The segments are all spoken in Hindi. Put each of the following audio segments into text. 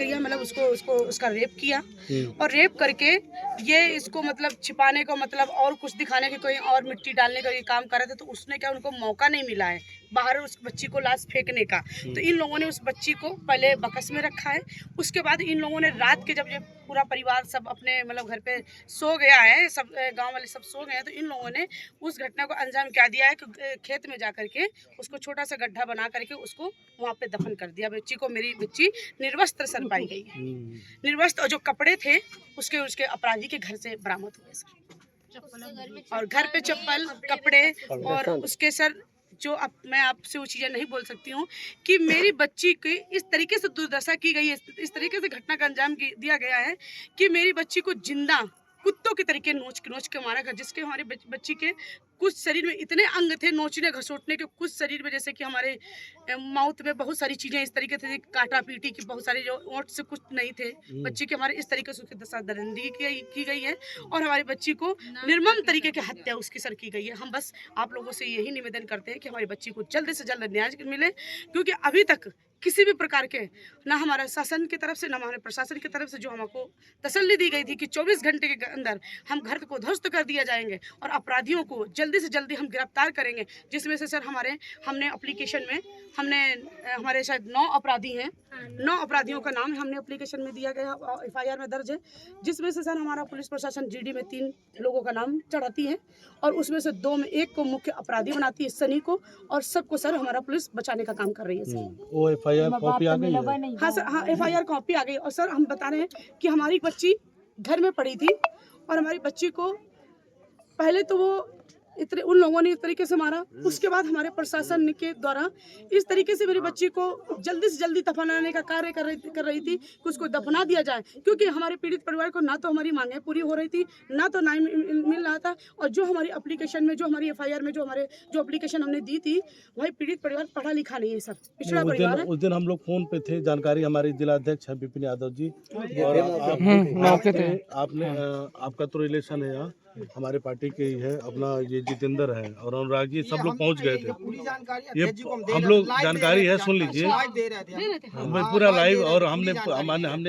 किया, मतलब उसका रेप किया और रेप करके ये इसको मतलब छिपाने को, मतलब और कुछ दिखाने के, कोई और मिट्टी डालने का ये काम कर रहे थे। तो उसने क्या, उनको मौका नहीं मिला है बाहर उस बच्ची को लाश फेंकने का। तो इन लोगों ने उस बच्ची को पहले बकस में रखा है। उसके बाद इन लोगों ने रात के, जब ये पूरा परिवार सब अपने मतलब घर पे सो गया है, सब गांव वाले सब सो गए हैं, तो इन लोगों ने उस घटना को अंजाम क्या दिया है कि खेत में जा करके उसको छोटा सा गड्ढा बना करके उसको वहाँ पे दफन कर दिया बच्ची को। मेरी बच्ची निर्वस्त्र सर पाई गई है, निर्वस्त्र, और जो कपड़े थे उसके अपराधी के घर से बरामद हुए सर, और घर पे चप्पल, कपड़े, और उसके सर जो अब मैं आपसे वो चीज़ें नहीं बोल सकती हूँ कि मेरी बच्ची की इस तरीके से दुर्दशा की गई है, इस तरीके से घटना का अंजाम दिया गया है कि मेरी बच्ची को जिंदा कुत्तों के तरीके नोच के मारा गया, जिसके हमारे बच्ची के कुछ शरीर में इतने अंग थे नोचने घसोटने के, कुछ शरीर में जैसे कि हमारे माउथ में बहुत सारी चीज़ें इस तरीके से काटा पीटी की, बहुत सारे जो ओंठ से कुछ नहीं थे बच्ची के, हमारे इस तरीके से उसकी दशा दरिंदगी की गई है और हमारी बच्ची को निर्मम तरीके की हत्या उसकी सर की गई है। हम बस आप लोगों से यही निवेदन करते हैं कि हमारी बच्ची को जल्द से जल्द न्याय मिले, क्योंकि अभी तक किसी भी प्रकार के ना हमारे शासन की तरफ से ना हमारे प्रशासन की तरफ से जो हमको तसल्ली दी गई थी कि 24 घंटे के अंदर हम घर को ध्वस्त कर दिया जाएंगे और अपराधियों को जल्दी से जल्दी हम गिरफ्तार करेंगे, जिसमें से सर हमने एप्लीकेशन में हमारे शायद 9 अपराधी हैं, 9 अपराधियों का नाम हमने एप्लीकेशन में दिया गया, FIR में दर्ज है, जिसमें से सर हमारा पुलिस प्रशासन GD में 3 लोगों का नाम चढ़ाती है और उसमें से 2 में 1 को मुख्य अपराधी बनाती है, सनी को, और सबको सर हमारा पुलिस बचाने का काम कर रही है सर। वो FIR कॉपी आ गई है? हाँ सर, हाँ FIR कॉपी आ गई। और सर हम बता रहे हैं कि हमारी बच्ची घर में पड़ी थी और हमारी बच्ची को पहले तो वो उन लोगों ने इस तरीके से मारा, उसके बाद हमारे प्रशासन के द्वारा इस तरीके से मेरी बच्ची को जल्दी से जल्दी दफनाने का कार्य कर रही थी कि उसको दफना दिया जाए, क्योंकि हमारे पीड़ित परिवार को ना तो हमारी मांगें पूरी हो रही थी, ना तो न्याय मिल रहा था, और जो हमारी एप्लीकेशन में, जो हमारी FIR में जो एप्लीकेशन हमने दी थी, वही पीड़ित परिवार पढ़ा लिखा नहीं है सर, पिछड़ा परिवार है। उस दिन हम लोग फोन पे थे, जानकारी हमारे जिलाध्यक्ष है विपिन यादव जी, और आपका तो रिलेशन है यहाँ, हमारे पार्टी के ही है, अपना ये जितेंद्र है और अनुराग जी, सब लोग पहुंच गए थे। ये हम लोग जानकारी है, सुन लीजिए, पूरा लाइव, और हमने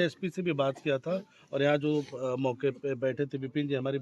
SP से भी बात किया था, और यहाँ जो मौके पे बैठे थे विपिन जी हमारी